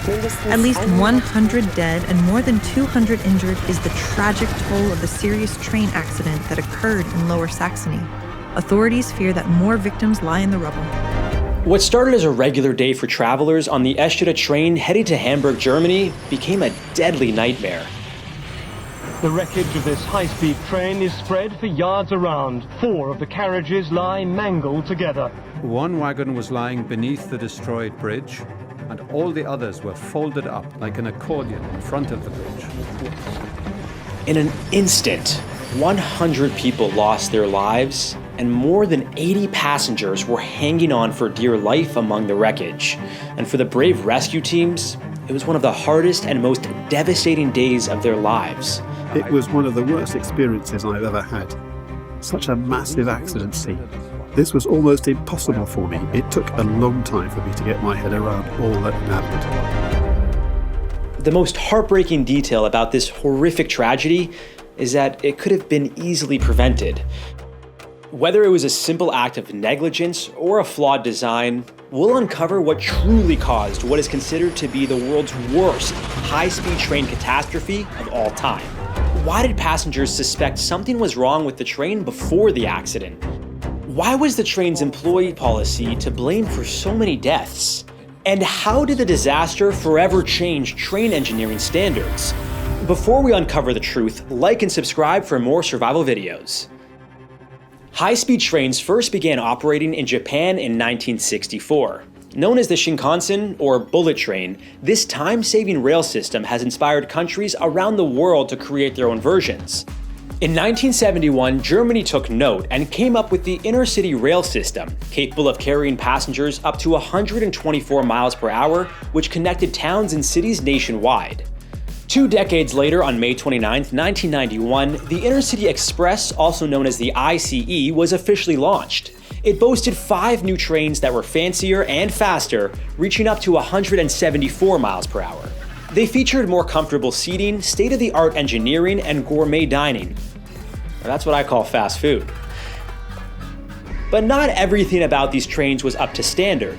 At least 100 dead and more than 200 injured is the tragic toll of the serious train accident that occurred in Lower Saxony. Authorities fear that more victims lie in the rubble. What started as a regular day for travelers on the Eschede train heading to Hamburg, Germany, became a deadly nightmare. The wreckage of this high-speed train is spread for yards around. 4 of the carriages lie mangled together. One wagon was lying beneath the destroyed bridge, and all the others were folded up like an accordion in front of the bridge. In an instant, 100 people lost their lives, and more than 80 passengers were hanging on for dear life among the wreckage. And for the brave rescue teams, it was one of the hardest and most devastating days of their lives. It was one of the worst experiences I've ever had. Such a massive accident scene. This was almost impossible for me. It took a long time for me to get my head around all that happened. The most heartbreaking detail about this horrific tragedy is that it could have been easily prevented. Whether it was a simple act of negligence or a flawed design, we'll uncover what truly caused what is considered to be the world's worst high-speed train catastrophe of all time. Why did passengers suspect something was wrong with the train before the accident? Why was the train's employee policy to blame for so many deaths? And how did the disaster forever change train engineering standards? Before we uncover the truth, like and subscribe for more survival videos. High-speed trains first began operating in Japan in 1964. Known as the Shinkansen, or bullet train, this time-saving rail system has inspired countries around the world to create their own versions. In 1971, Germany took note and came up with the inner-city rail system, capable of carrying passengers up to 124 miles per hour, which connected towns and cities nationwide. 2 decades later, on May 29, 1991, the Intercity Express, also known as the ICE, was officially launched. It boasted 5 new trains that were fancier and faster, reaching up to 174 miles per hour. They featured more comfortable seating, state-of-the-art engineering, and gourmet dining. Now, that's what I call fast food. But not everything about these trains was up to standard.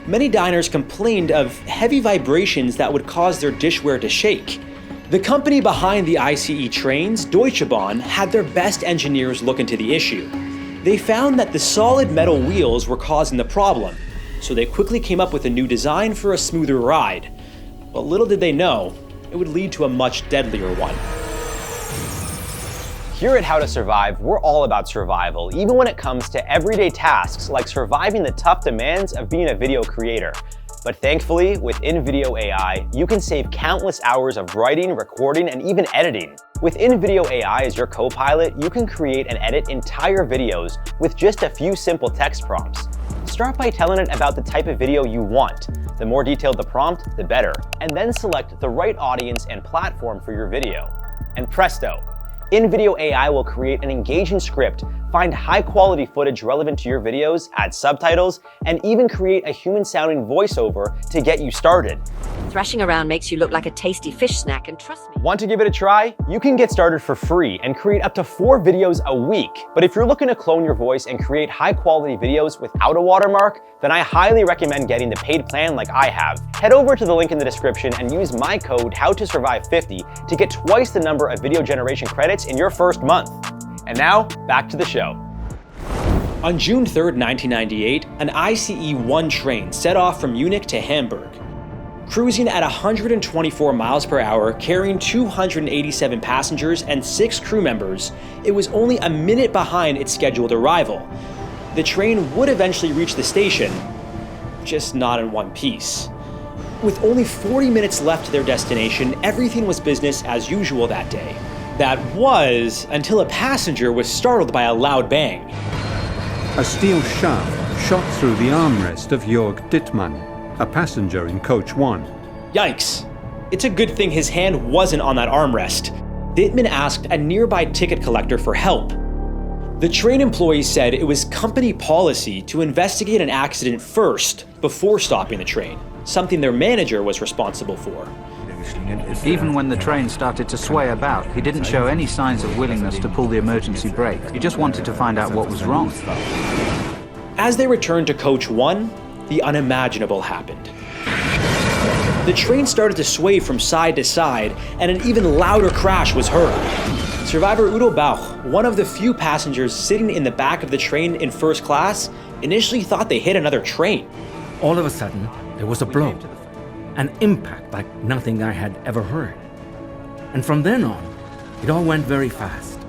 Many diners complained of heavy vibrations that would cause their dishware to shake. The company behind the ICE trains, Deutsche Bahn, had their best engineers look into the issue. They found that the solid metal wheels were causing the problem, so they quickly came up with a new design for a smoother ride. But little did they know, it would lead to a much deadlier one. Here at How to Survive, we're all about survival, even when it comes to everyday tasks like surviving the tough demands of being a video creator. But thankfully, with InVideo AI, you can save countless hours of writing, recording, and even editing. With InVideo AI as your co-pilot, you can create and edit entire videos with just a few simple text prompts. Start by telling it about the type of video you want. The more detailed the prompt, the better. And then select the right audience and platform for your video. And presto! InVideo AI will create an engaging script, find high-quality footage relevant to your videos, add subtitles, and even create a human-sounding voiceover to get you started. Thrashing around makes you look like a tasty fish snack, and trust me. Want to give it a try? You can get started for free and create up to 4 videos a week. But if you're looking to clone your voice and create high-quality videos without a watermark, then I highly recommend getting the paid plan like I have. Head over to the link in the description and use my code HowToSurvive50 to get twice the number of video generation credits in your first month. And now, back to the show. On June 3, 1998, an ICE-1 train set off from Munich to Hamburg. Cruising at 124 miles per hour, carrying 287 passengers and 6 crew members, it was only a minute behind its scheduled arrival. The train would eventually reach the station, just not in one piece. With only 40 minutes left to their destination, everything was business as usual that day. That was until a passenger was startled by a loud bang. A steel shaft shot through the armrest of Jörg Dittmann, a passenger in coach 1. Yikes! It's a good thing his hand wasn't on that armrest. Dittmann asked a nearby ticket collector for help. The train employee said it was company policy to investigate an accident first before stopping the train, something their manager was responsible for. Even when the train started to sway about, he didn't show any signs of willingness to pull the emergency brake. He just wanted to find out what was wrong. As they returned to coach 1, the unimaginable happened. The train started to sway from side to side, and an even louder crash was heard. Survivor Udo Bauch, one of the few passengers sitting in the back of the train in first class, initially thought they hit another train. All of a sudden, there was a blow, an impact like nothing I had ever heard. And from then on, it all went very fast.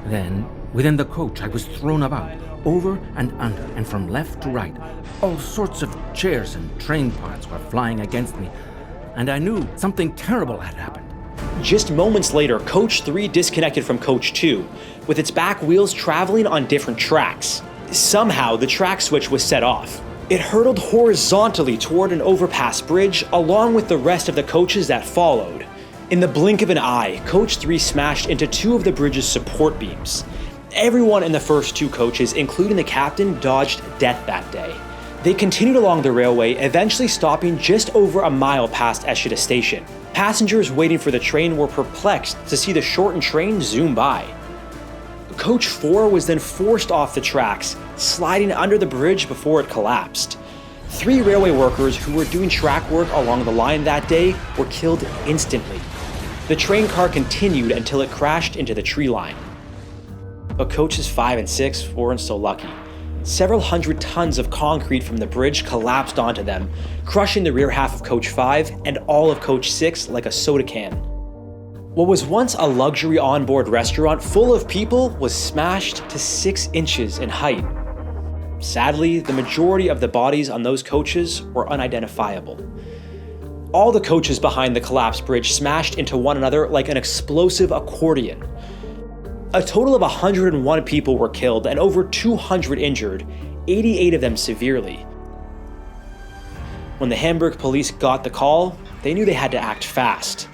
Then, within the coach, I was thrown about, over and under, and from left to right. All sorts of chairs and train parts were flying against me, and I knew something terrible had happened. Just moments later, Coach 3 disconnected from Coach 2, with its back wheels traveling on different tracks. Somehow, the track switch was set off. It hurtled horizontally toward an overpass bridge, along with the rest of the coaches that followed. In the blink of an eye, Coach 3 smashed into two of the bridge's support beams. Everyone in the first two coaches, including the captain, dodged death that day. They continued along the railway, eventually stopping just over a mile past Eshida Station. Passengers waiting for the train were perplexed to see the shortened train zoom by. Coach 4 was then forced off the tracks, sliding under the bridge before it collapsed. 3 railway workers who were doing track work along the line that day were killed instantly. The train car continued until it crashed into the tree line. But coaches 5 and 6 weren't so lucky. Several hundred tons of concrete from the bridge collapsed onto them, crushing the rear half of Coach 5 and all of Coach 6 like a soda can. What was once a luxury onboard restaurant full of people was smashed to 6 inches in height. Sadly, the majority of the bodies on those coaches were unidentifiable. All the coaches behind the collapsed bridge smashed into one another like an explosive accordion. A total of 101 people were killed and over 200 injured, 88 of them severely. When the Hamburg police got the call, they knew they had to act fast.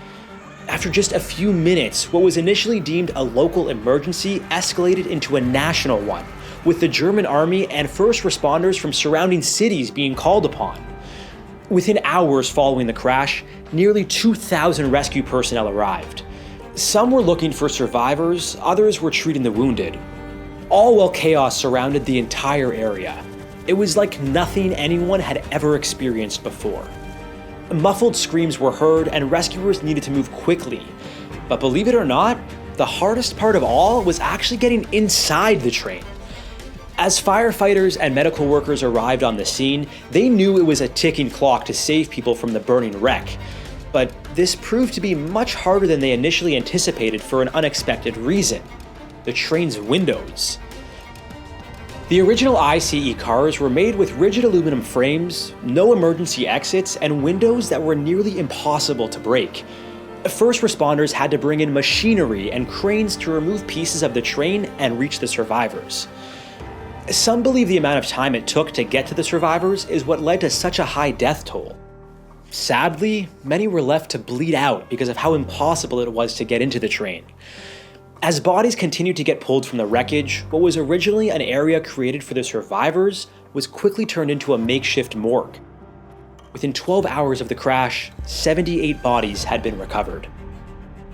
After just a few minutes, what was initially deemed a local emergency escalated into a national one, with the German army and first responders from surrounding cities being called upon. Within hours following the crash, nearly 2,000 rescue personnel arrived. Some were looking for survivors, others were treating the wounded. All while chaos surrounded the entire area. It was like nothing anyone had ever experienced before. Muffled screams were heard and rescuers needed to move quickly. But believe it or not, the hardest part of all was actually getting inside the train. As firefighters and medical workers arrived on the scene, they knew it was a ticking clock to save people from the burning wreck. But this proved to be much harder than they initially anticipated for an unexpected reason: the train's windows. The original ICE cars were made with rigid aluminum frames, no emergency exits, and windows that were nearly impossible to break. First responders had to bring in machinery and cranes to remove pieces of the train and reach the survivors. Some believe the amount of time it took to get to the survivors is what led to such a high death toll. Sadly, many were left to bleed out because of how impossible it was to get into the train. As bodies continued to get pulled from the wreckage, what was originally an area created for the survivors was quickly turned into a makeshift morgue. Within 12 hours of the crash, 78 bodies had been recovered.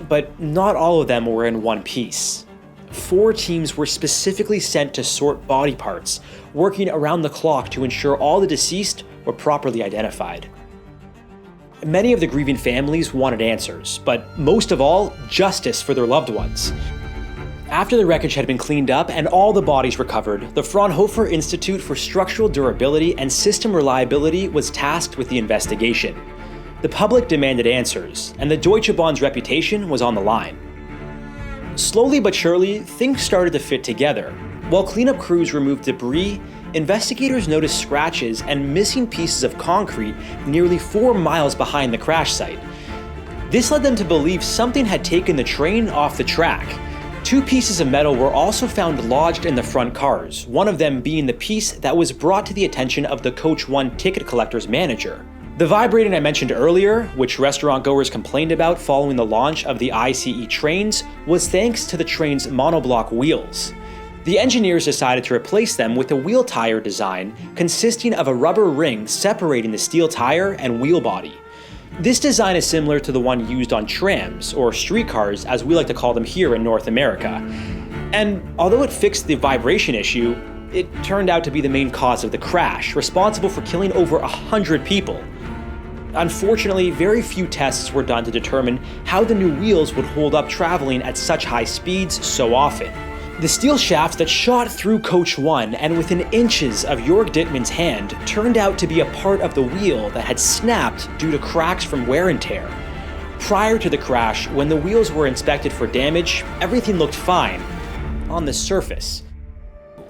But not all of them were in one piece. 4 teams were specifically sent to sort body parts, working around the clock to ensure all the deceased were properly identified. Many of the grieving families wanted answers, but most of all, justice for their loved ones. After the wreckage had been cleaned up and all the bodies recovered, the Fraunhofer Institute for Structural Durability and System Reliability was tasked with the investigation. The public demanded answers, and the Deutsche Bahn's reputation was on the line. Slowly but surely, things started to fit together. While cleanup crews removed debris, investigators noticed scratches and missing pieces of concrete nearly 4 miles behind the crash site. This led them to believe something had taken the train off the track. 2 pieces of metal were also found lodged in the front cars, one of them being the piece that was brought to the attention of the Coach 1 ticket collector's manager. The vibrating I mentioned earlier, which restaurant goers complained about following the launch of the ICE trains, was thanks to the train's monoblock wheels. The engineers decided to replace them with a wheel tire design consisting of a rubber ring separating the steel tire and wheel body. This design is similar to the one used on trams, or streetcars as we like to call them here in North America. And although it fixed the vibration issue, it turned out to be the main cause of the crash, responsible for killing over 100 people. Unfortunately, very few tests were done to determine how the new wheels would hold up traveling at such high speeds so often. The steel shafts that shot through Coach 1 and within inches of Jörg Dittmann's hand turned out to be a part of the wheel that had snapped due to cracks from wear and tear. Prior to the crash, when the wheels were inspected for damage, everything looked fine on the surface.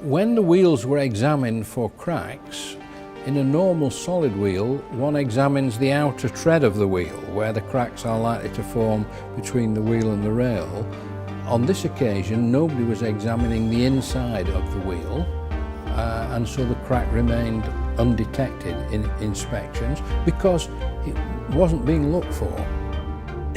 When the wheels were examined for cracks, in a normal solid wheel, one examines the outer tread of the wheel, where the cracks are likely to form between the wheel and the rail. On this occasion, nobody was examining the inside of the wheel, and so the crack remained undetected in inspections because it wasn't being looked for.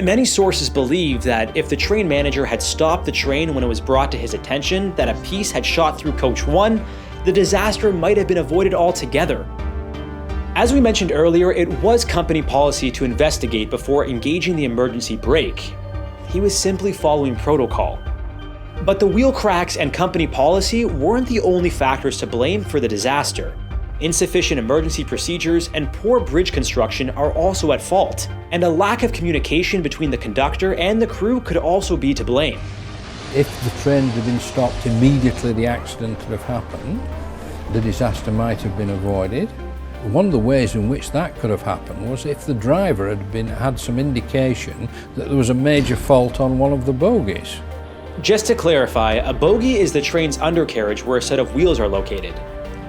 Many sources believe that if the train manager had stopped the train when it was brought to his attention that a piece had shot through Coach 1, the disaster might have been avoided altogether. As we mentioned earlier, it was company policy to investigate before engaging the emergency brake. He was simply following protocol. But the wheel cracks and company policy weren't the only factors to blame for the disaster. Insufficient emergency procedures and poor bridge construction are also at fault, and a lack of communication between the conductor and the crew could also be to blame. If the train had been stopped immediately the accident would have happened, the disaster might have been avoided. One of the ways in which that could have happened was if the driver had some indication that there was a major fault on one of the bogies. Just to clarify, a bogie is the train's undercarriage where a set of wheels are located.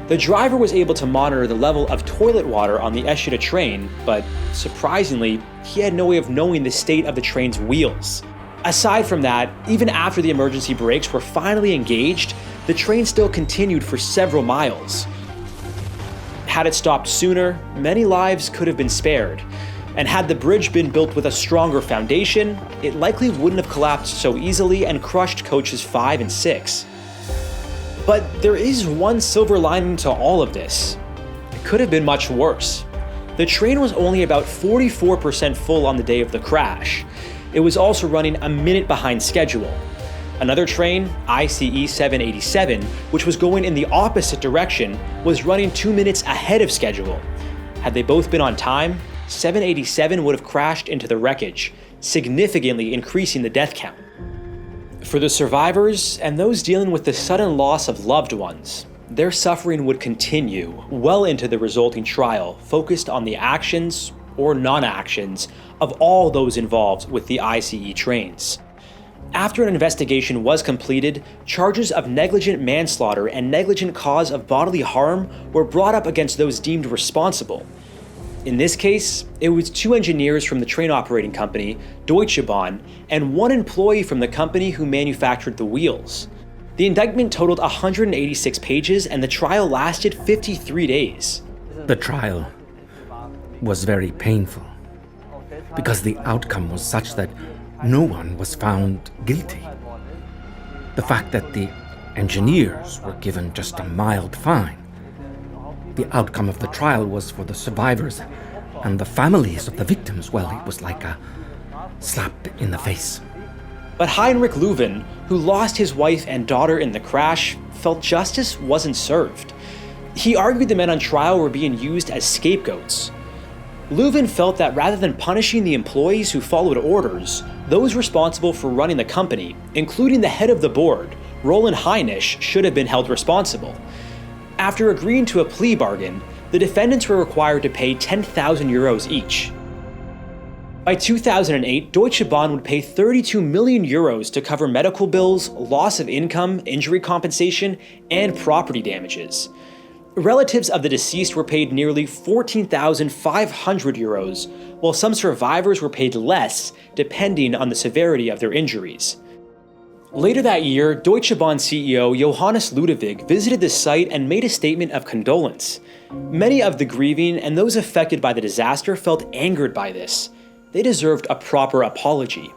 The driver was able to monitor the level of toilet water on the Eschede train, but surprisingly, he had no way of knowing the state of the train's wheels. Aside from that, even after the emergency brakes were finally engaged, the train still continued for several miles. Had it stopped sooner, many lives could have been spared. And had the bridge been built with a stronger foundation, it likely wouldn't have collapsed so easily and crushed coaches 5 and 6. But there is one silver lining to all of this. It could have been much worse. The train was only about 44% full on the day of the crash. It was also running a minute behind schedule. Another train, ICE 787, which was going in the opposite direction, was running 2 minutes ahead of schedule. Had they both been on time, 787 would have crashed into the wreckage, significantly increasing the death count. For the survivors and those dealing with the sudden loss of loved ones, their suffering would continue well into the resulting trial, focused on the actions or non-actions of all those involved with the ICE trains. After an investigation was completed, charges of negligent manslaughter and negligent cause of bodily harm were brought up against those deemed responsible. In this case, it was 2 engineers from the train operating company, Deutsche Bahn, and 1 employee from the company who manufactured the wheels. The indictment totaled 186 pages and the trial lasted 53 days. The trial was very painful because the outcome was such that no one was found guilty. The fact that the engineers were given just a mild fine. The outcome of the trial was for the survivors and the families of the victims, well, it was like a slap in the face. But Heinrich Leuven, who lost his wife and daughter in the crash, felt justice wasn't served. He argued the men on trial were being used as scapegoats. Leuven felt that rather than punishing the employees who followed orders, those responsible for running the company, including the head of the board, Roland Heinisch, should have been held responsible. After agreeing to a plea bargain, the defendants were required to pay 10,000 euros each. By 2008, Deutsche Bahn would pay 32 million euros to cover medical bills, loss of income, injury compensation, and property damages. Relatives of the deceased were paid nearly 14,500 euros, while some survivors were paid less, depending on the severity of their injuries. Later that year, Deutsche Bahn CEO Johannes Ludewig visited the site and made a statement of condolence. Many of the grieving and those affected by the disaster felt angered by this. They deserved a proper apology.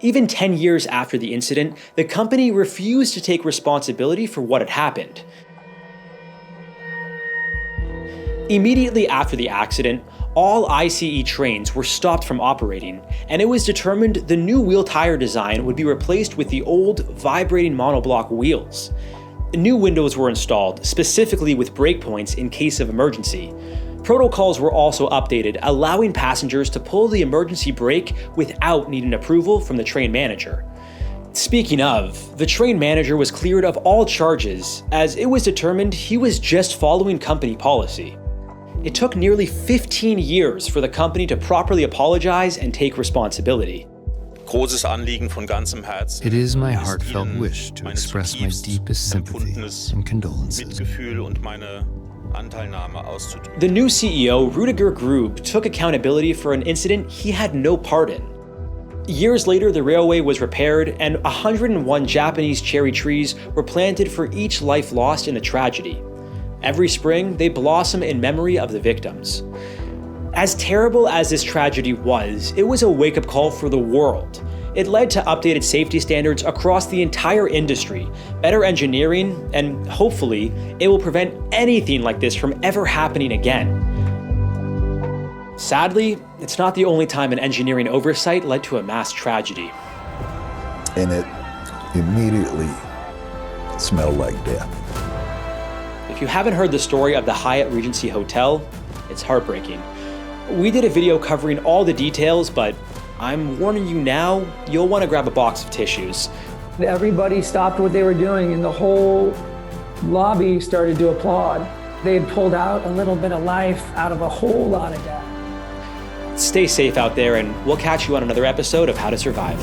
Even 10 years after the incident, the company refused to take responsibility for what had happened. Immediately after the accident, all ICE trains were stopped from operating, and it was determined the new wheel tire design would be replaced with the old, vibrating monoblock wheels. New windows were installed, specifically with brake points in case of emergency. Protocols were also updated, allowing passengers to pull the emergency brake without needing approval from the train manager. Speaking of, the train manager was cleared of all charges, as it was determined he was just following company policy. It took nearly 15 years for the company to properly apologize and take responsibility. It is my heartfelt wish to express my deepest sympathy and condolences. The new CEO, Rüdiger Grube, took accountability for an incident he had no part in. Years later, the railway was repaired, and 101 Japanese cherry trees were planted for each life lost in the tragedy. Every spring, they blossom in memory of the victims. As terrible as this tragedy was, it was a wake-up call for the world. It led to updated safety standards across the entire industry, better engineering, and hopefully, it will prevent anything like this from ever happening again. Sadly, it's not the only time an engineering oversight led to a mass tragedy. And it immediately smelled like death. If you haven't heard the story of the Hyatt Regency Hotel, it's heartbreaking. We did a video covering all the details, but I'm warning you now, you'll want to grab a box of tissues. Everybody stopped what they were doing and the whole lobby started to applaud. They had pulled out a little bit of life out of a whole lot of death. Stay safe out there, and we'll catch you on another episode of How to Survive.